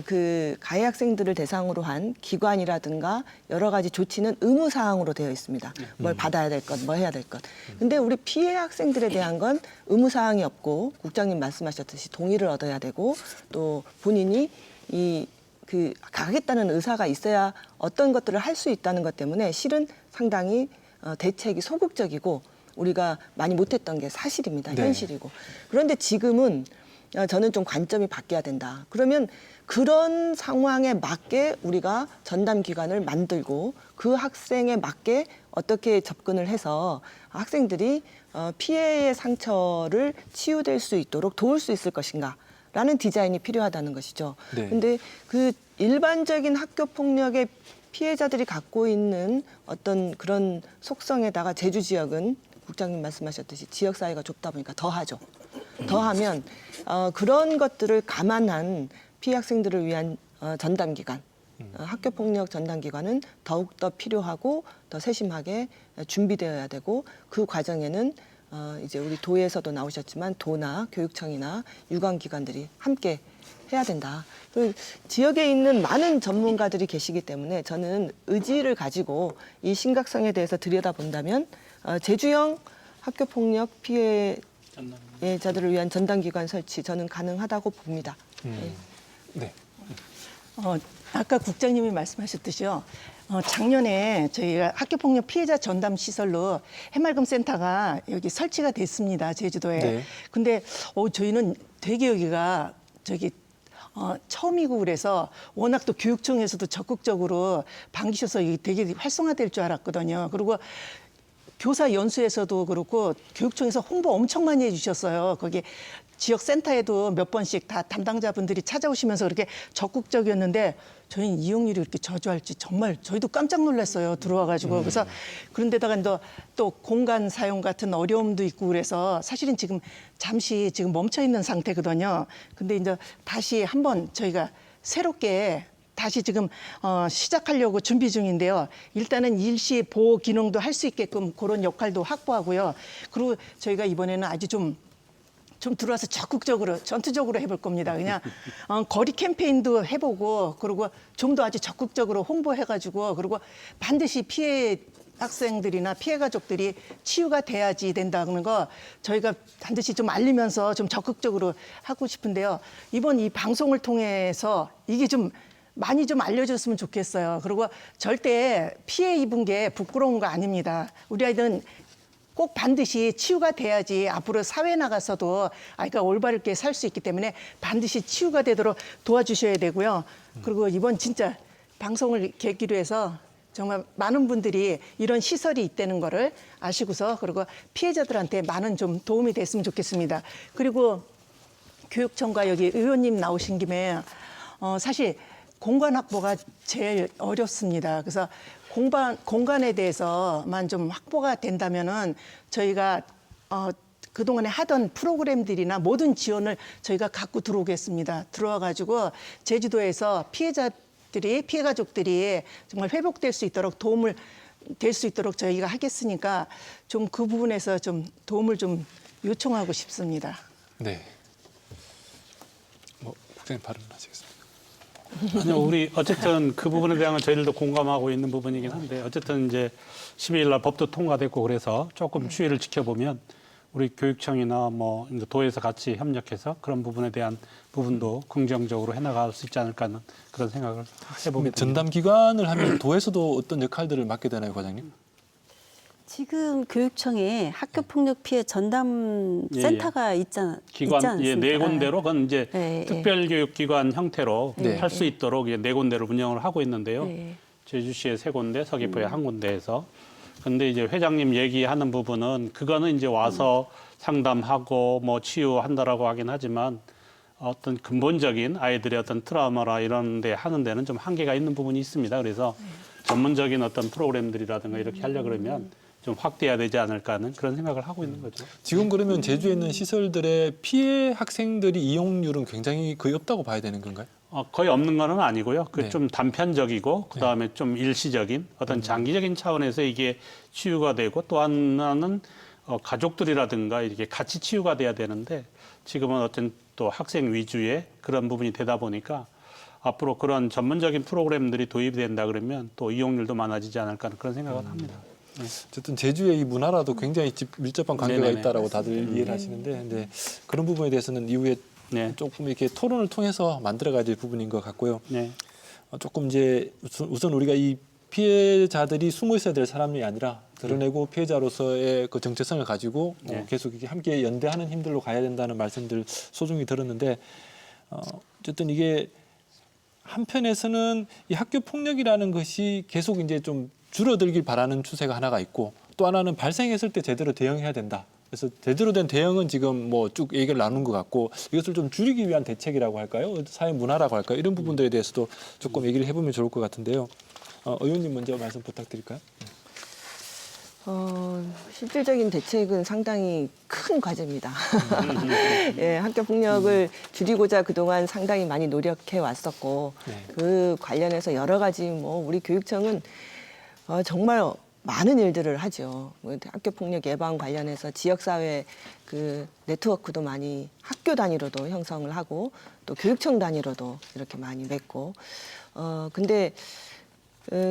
그 가해 학생들을 대상으로 한 기관이라든가 여러 가지 조치는 의무 사항으로 되어 있습니다. 뭘 받아야 될 것, 뭐 해야 될 것. 근데 우리 피해 학생들에 대한 건 의무 사항이 없고 국장님 말씀하셨듯이 동의를 얻어야 되고 또 본인이 그 가겠다는 의사가 있어야 어떤 것들을 할 수 있다는 것 때문에 실은 상당히 대책이 소극적이고 우리가 많이 못했던 게 사실입니다. 네. 현실이고. 그런데 지금은 저는 좀 관점이 바뀌어야 된다. 그러면 그런 상황에 맞게 우리가 전담 기관을 만들고 그 학생에 맞게 어떻게 접근을 해서 학생들이 피해의 상처를 치유될 수 있도록 도울 수 있을 것인가. 라는 디자인이 필요하다는 것이죠. 네. 근데 그 일반적인 학교 폭력의 피해자들이 갖고 있는 어떤 그런 속성에다가 제주 지역은 국장님 말씀하셨듯이 지역 사회가 좁다 보니까 더하죠. 더하면 그런 것들을 감안한 피해 학생들을 위한 전담 기관, 학교 폭력 전담 기관은 더욱 더 필요하고 더 세심하게 준비되어야 되고 그 과정에는 이제 우리 도에서도 나오셨지만 도나 교육청이나 유관기관들이 함께 해야 된다. 그 지역에 있는 많은 전문가들이 계시기 때문에 저는 의지를 가지고 이 심각성에 대해서 들여다본다면 제주형 학교폭력 피해자들을 위한 전담기관 설치 저는 가능하다고 봅니다. 네. 아까 국장님이 말씀하셨듯이요. 작년에 저희가 학교폭력 피해자 전담 시설로 해맑음 센터가 여기 설치가 됐습니다. 제주도에. 네. 근데 저희는 되게 여기가 처음이고 그래서 워낙 또 교육청에서도 적극적으로 반기셔서 이게 되게 활성화될 줄 알았거든요. 그리고 교사 연수에서도 그렇고 교육청에서 홍보 엄청 많이 해주셨어요. 거기 지역 센터에도 몇 번씩 다 담당자분들이 찾아오시면서 그렇게 적극적이었는데 저희는 이용률이 이렇게 저조할지 정말 저희도 깜짝 놀랐어요. 들어와가지고. 그래서 그런데다가 또 공간 사용 같은 어려움도 있고 그래서 사실은 지금 잠시 지금 멈춰 있는 상태거든요. 근데 이제 다시 한번 저희가 새롭게 다시 지금 시작하려고 준비 중인데요. 일단은 일시 보호 기능도 할 수 있게끔 그런 역할도 확보하고요. 그리고 저희가 이번에는 아주 좀 들어와서 적극적으로 전투적으로 해볼 겁니다. 그냥 거리 캠페인도 해보고 그리고 좀 더 아주 적극적으로 홍보해가지고 그리고 반드시 피해 학생들이나 피해 가족들이 치유가 돼야지 된다는 거 저희가 반드시 좀 알리면서 좀 적극적으로 하고 싶은데요. 이번 이 방송을 통해서 이게 좀 많이 좀 알려줬으면 좋겠어요. 그리고 절대 피해 입은 게 부끄러운 거 아닙니다. 우리 아이들은 꼭 반드시 치유가 돼야지 앞으로 사회 나가서도 아이가 올바르게 살 수 있기 때문에 반드시 치유가 되도록 도와주셔야 되고요. 그리고 이번 진짜 방송을 계기로 해서 정말 많은 분들이 이런 시설이 있다는 거를 아시고서 그리고 피해자들한테 많은 좀 도움이 됐으면 좋겠습니다. 그리고 교육청과 여기 의원님 나오신 김에 사실 공간 확보가 제일 어렵습니다. 그래서 공간에 대해서만 좀 확보가 된다면은 저희가 그동안에 하던 프로그램들이나 모든 지원을 저희가 갖고 들어오겠습니다. 들어와가지고 제주도에서 피해 가족들이 정말 회복될 수 있도록 도움을 될 수 있도록 저희가 하겠으니까 좀 그 부분에서 좀 도움을 좀 요청하고 싶습니다. 네. 국장님 발언하시겠습니다. 아니요, 우리 어쨌든 그 부분에 대한 건 저희들도 공감하고 있는 부분이긴 한데 어쨌든 이제 12일 날 법도 통과됐고 그래서 조금 추이를 지켜보면 우리 교육청이나 뭐 이제 도에서 같이 협력해서 그런 부분에 대한 부분도 긍정적으로 해나갈 수 있지 않을까 하는 그런 생각을 해보게 됩니다. 전담 기관을 하면 도에서도 어떤 역할들을 맡게 되나요, 과장님? 지금 교육청에 학교폭력 피해 전담 예, 센터가 있지 않습니까? 네 군데로 그건 이제 네, 특별교육기관 형태로 네. 할 수 있도록 네 군데로 운영을 하고 있는데요. 네. 제주시에 3군데, 서귀포에 1군데에서. 근데 이제 회장님 얘기하는 부분은 그거는 이제 와서 상담하고 뭐 치유한다라고 하긴 하지만 어떤 근본적인 아이들의 어떤 트라우마라 이런 데 하는 데는 좀 한계가 있는 부분이 있습니다. 그래서 전문적인 어떤 프로그램들이라든가 이렇게 하려고 그러면 좀 확대해야 되지 않을까 하는 그런 생각을 하고 있는 거죠. 지금 그러면 제주에 있는 시설들의 피해 학생들이 이용률은 굉장히 거의 없다고 봐야 되는 건가요? 거의 없는 건 아니고요. 그 네. 좀 단편적이고 그다음에 좀 일시적인 어떤 장기적인 차원에서 이게 치유가 되고 또 하나는 가족들이라든가 이렇게 같이 치유가 돼야 되는데 지금은 어떤 또 학생 위주의 그런 부분이 되다 보니까 앞으로 그런 전문적인 프로그램들이 도입이 된다 그러면 또 이용률도 많아지지 않을까 하는 그런 생각을 합니다. 어쨌든 제주의 이 문화라도 굉장히 밀접한 관계가 네네네. 있다라고 다들 이해를 하시는데 근데 그런 부분에 대해서는 이후에 네. 조금 이렇게 토론을 통해서 만들어가야 될 부분인 것 같고요. 네. 조금 이제 우선 우리가 이 피해자들이 숨어 있어야 될 사람이 아니라 드러내고 피해자로서의 그 정체성을 가지고 네. 계속 이렇게 함께 연대하는 힘들로 가야 된다는 말씀들 소중히 들었는데 어쨌든 이게 한편에서는 이 학교 폭력이라는 것이 계속 이제 좀 줄어들길 바라는 추세가 하나가 있고 또 하나는 발생했을 때 제대로 대응해야 된다. 그래서 제대로 된 대응은 지금 뭐 쭉 얘기를 나눈 것 같고 이것을 좀 줄이기 위한 대책이라고 할까요? 사회 문화라고 할까요? 이런 부분들에 대해서도 조금 얘기를 해보면 좋을 것 같은데요. 의원님 먼저 말씀 부탁드릴까요? 실질적인 대책은 상당히 큰 과제입니다. 예, 학교 폭력을 줄이고자 그동안 상당히 많이 노력해 왔었고 네. 그 관련해서 여러 가지 뭐 우리 교육청은 정말 많은 일들을 하죠. 뭐 학교 폭력 예방 관련해서 지역사회 그 네트워크도 많이 학교 단위로도 형성을 하고 또 교육청 단위로도 이렇게 많이 맺고 근데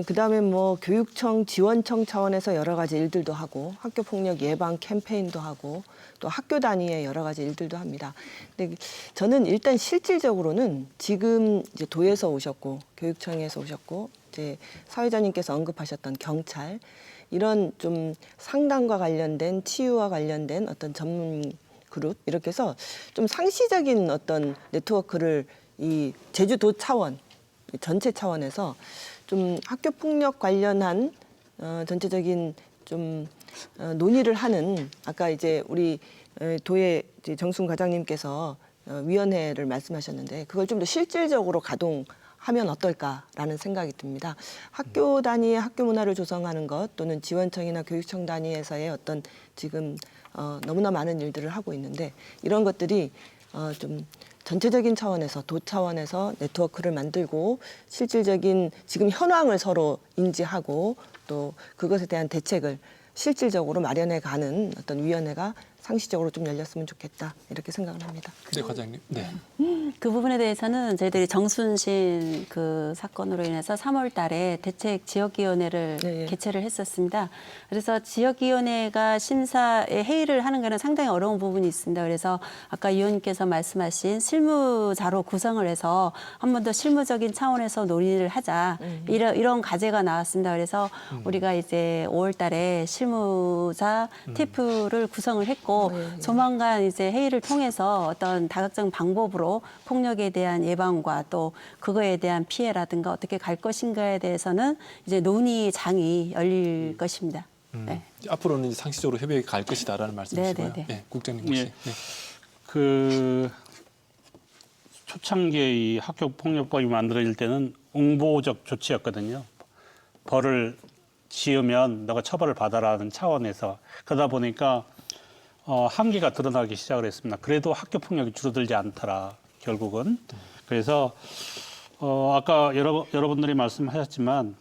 그다음에 뭐 교육청 지원청 차원에서 여러 가지 일들도 하고 학교 폭력 예방 캠페인도 하고 또 학교 단위의 여러 가지 일들도 합니다. 근데 저는 일단 실질적으로는 지금 이제 도에서 오셨고 교육청에서 오셨고 이제 사회자님께서 언급하셨던 경찰 이런 좀 상담과 관련된 치유와 관련된 어떤 전문 그룹 이렇게 해서 좀 상시적인 어떤 네트워크를 이 제주도 차원 전체 차원에서 좀 학교 폭력 관련한 전체적인 좀 논의를 하는 아까 이제 우리 도의 이제 정순 과장님께서 위원회를 말씀하셨는데 그걸 좀 더 실질적으로 가동하면 어떨까라는 생각이 듭니다. 학교 단위의 학교 문화를 조성하는 것 또는 지원청이나 교육청 단위에서의 어떤 지금 너무나 많은 일들을 하고 있는데 이런 것들이 좀 전체적인 차원에서 도 차원에서 네트워크를 만들고 실질적인 지금 현황을 서로 인지하고 또 그것에 대한 대책을 실질적으로 마련해 가는 어떤 위원회가 상시적으로 좀 열렸으면 좋겠다 이렇게 생각을 합니다. 네, 과장님. 네. 그 부분에 대해서는 저희들이 정순신 그 사건으로 인해서 3월 달에 대책 지역위원회를 네. 개최를 했었습니다. 그래서 지역위원회가 심사에 회의를 하는 거는 상당히 어려운 부분이 있습니다. 그래서 아까 위원님께서 말씀하신 실무자로 구성을 해서 한 번 더 실무적인 차원에서 논의를 하자 이런 과제가 나왔습니다. 그래서 우리가 이제 5월 달에 실무자 TF를 구성을 했고 조만간 이제 회의를 통해서 어떤 다각적 방법으로 폭력에 대한 예방과 또 그거에 대한 피해라든가 어떻게 갈 것인가에 대해서는 이제 논의장이 열릴 것입니다. 네. 앞으로는 이제 상시적으로 협의에 갈 것이다라는 말씀이시고요. 네, 네, 네. 네, 국장님 혹시. 예. 네. 그 초창기에 이 학교 폭력법이 만들어질 때는 응보적 조치였거든요. 벌을 지으면 너가 처벌을 받아라는 차원에서 그러다 보니까 한계가 드러나기 시작을 했습니다. 그래도 학교 폭력이 줄어들지 않더라 결국은. 그래서 아까 여러분들이 말씀하셨지만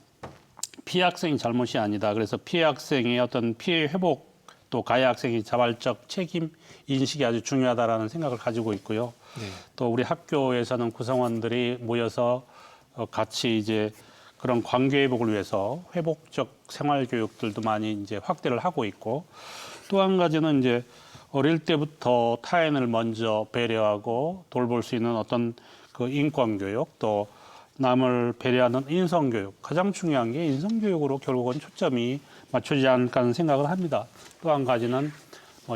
피해 학생이 잘못이 아니다. 그래서 피해 학생의 어떤 피해 회복 또 가해 학생의 자발적 책임 인식이 아주 중요하다라는 생각을 가지고 있고요. 네. 또 우리 학교에서는 구성원들이 모여서 같이 이제 그런 관계 회복을 위해서 회복적 생활 교육들도 많이 이제 확대를 하고 있고 또 한 가지는 이제 어릴 때부터 타인을 먼저 배려하고 돌볼 수 있는 어떤 그 인권 교육 또 남을 배려하는 인성 교육 가장 중요한 게 인성 교육으로 결국은 초점이 맞춰지지 않을까 하는 생각을 합니다. 또 한 가지는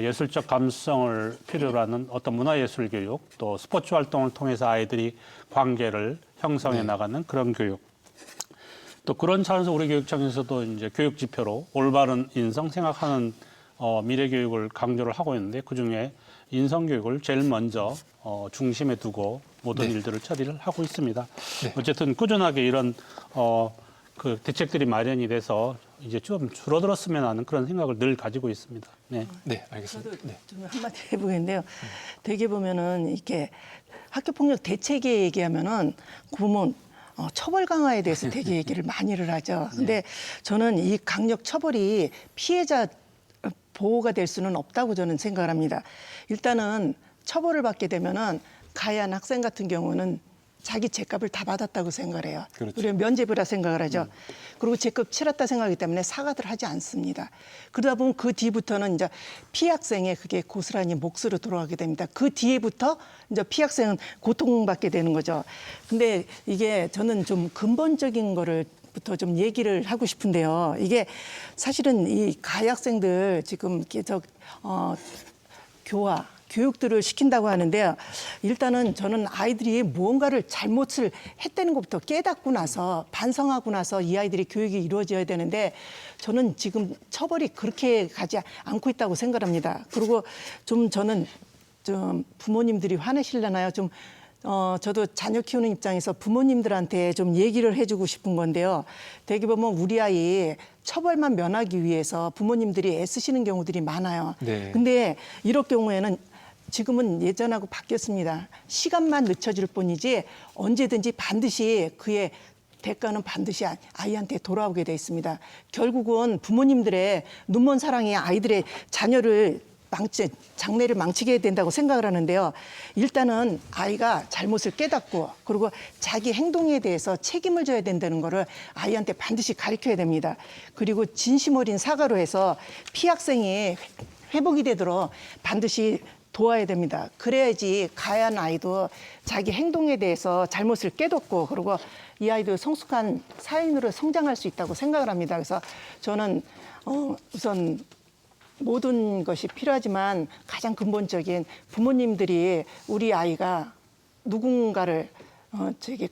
예술적 감수성을 필요로 하는 어떤 문화예술 교육 또 스포츠 활동을 통해서 아이들이 관계를 형성해 나가는 그런 교육 또 그런 차원에서 우리 교육청에서도 이제 교육 지표로 올바른 인성 생각하는 미래 교육을 강조를 하고 있는데 그중에 인성 교육을 제일 먼저 중심에 두고 모든 네. 일들을 처리를 하고 있습니다. 네. 어쨌든 꾸준하게 이런 그 대책들이 마련이 돼서 이제 좀 줄어들었으면 하는 그런 생각을 늘 가지고 있습니다. 네. 네, 알겠습니다. 저도 네. 좀 한마디 해보겠는데요. 되게 보면은 이렇게 학교 폭력 대책에 얘기하면은 보면 처벌 강화에 대해서 되게 얘기를 많이를 하죠. 근데 저는 이 강력 처벌이 피해자 보호가 될 수는 없다고 저는 생각을 합니다. 일단은 처벌을 받게 되면은 가해한 학생 같은 경우는 자기 죄값을 다 받았다고 생각을 해요. 그렇죠. 우리가 면죄부라 생각을 하죠. 그리고 죄값 치렀다 생각하기 때문에 사과를 하지 않습니다. 그러다 보면 그 뒤부터는 이제 피해 학생의 그게 고스란히 몫으로 돌아가게 됩니다. 그 뒤에부터 이제 피해 학생은 고통받게 되는 거죠. 근데 이게 저는 좀 근본적인 거를 것부터 좀 얘기를 하고 싶은데요. 이게 사실은 이 가해 학생들 지금 계속 교육들을 시킨다고 하는데요. 일단은 저는 아이들이 무언가를 잘못을 했다는 것부터 깨닫고 나서 반성하고 나서 이 아이들이 교육이 이루어져야 되는데 저는 지금 처벌이 그렇게 가지 않고 있다고 생각합니다. 그리고 좀 저는 좀 부모님들이 화내실려나요? 좀 저도 자녀 키우는 입장에서 부모님들한테 좀 얘기를 해주고 싶은 건데요. 되게 보면 우리 아이 처벌만 면하기 위해서 부모님들이 애쓰시는 경우들이 많아요. 네. 근데 이럴 경우에는 지금은 예전하고 바뀌었습니다. 시간만 늦춰질 뿐이지 언제든지 반드시 그의 대가는 반드시 아이한테 돌아오게 돼 있습니다. 결국은 부모님들의 눈먼 사랑이 아이들의 자녀를 장래를 망치게 된다고 생각을 하는데요. 일단은 아이가 잘못을 깨닫고 그리고 자기 행동에 대해서 책임을 져야 된다는 거를 아이한테 반드시 가르쳐야 됩니다. 그리고 진심 어린 사과로 해서 피학생이 회복이 되도록 반드시 도와야 됩니다. 그래야지 가해한 아이도 자기 행동에 대해서 잘못을 깨닫고 그리고 이 아이도 성숙한 사인으로 성장할 수 있다고 생각을 합니다. 그래서 저는 우선 모든 것이 필요하지만 가장 근본적인 부모님들이 우리 아이가 누군가를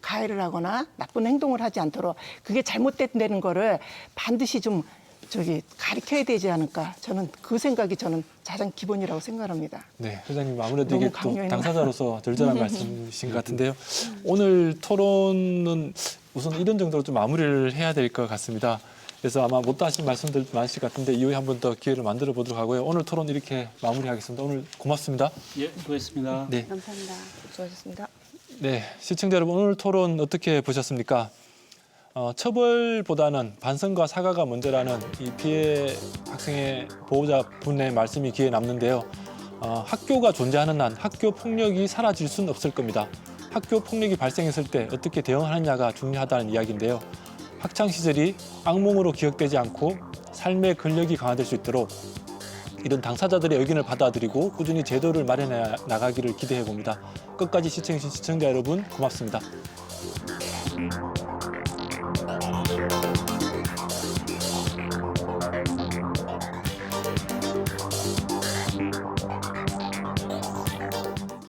가해를 하거나 나쁜 행동을 하지 않도록 그게 잘못됐다는 거를 반드시 좀 가르쳐야 되지 않을까. 저는 그 생각이 저는 가장 기본이라고 생각합니다. 네, 회장님 아무래도 너무 이게 또 강요했나? 당사자로서 절절한 말씀이신 것 같은데요. 오늘 토론은 우선 이런 정도로 좀 마무리를 해야 될 것 같습니다. 그래서 아마 못다 하신 말씀들 많으실 것 같은데 이후에 한 번 더 기회를 만들어 보도록 하고요. 오늘 토론 이렇게 마무리하겠습니다. 오늘 고맙습니다. 예, 수고했습니다. 네, 감사합니다. 수고하셨습니다. 네, 시청자 여러분 오늘 토론 어떻게 보셨습니까? 처벌보다는 반성과 사과가 먼저라는 이 피해 학생의 보호자분의 말씀이 귀에 남는데요. 학교가 존재하는 한 학교 폭력이 사라질 수는 없을 겁니다. 학교 폭력이 발생했을 때 어떻게 대응하느냐가 중요하다는 이야기인데요. 학창 시절이 악몽으로 기억되지 않고 삶의 근력이 강화될 수 있도록 이런 당사자들의 의견을 받아들이고 꾸준히 제도를 마련해 나가기를 기대해 봅니다. 끝까지 시청해주신 시청자 여러분 고맙습니다.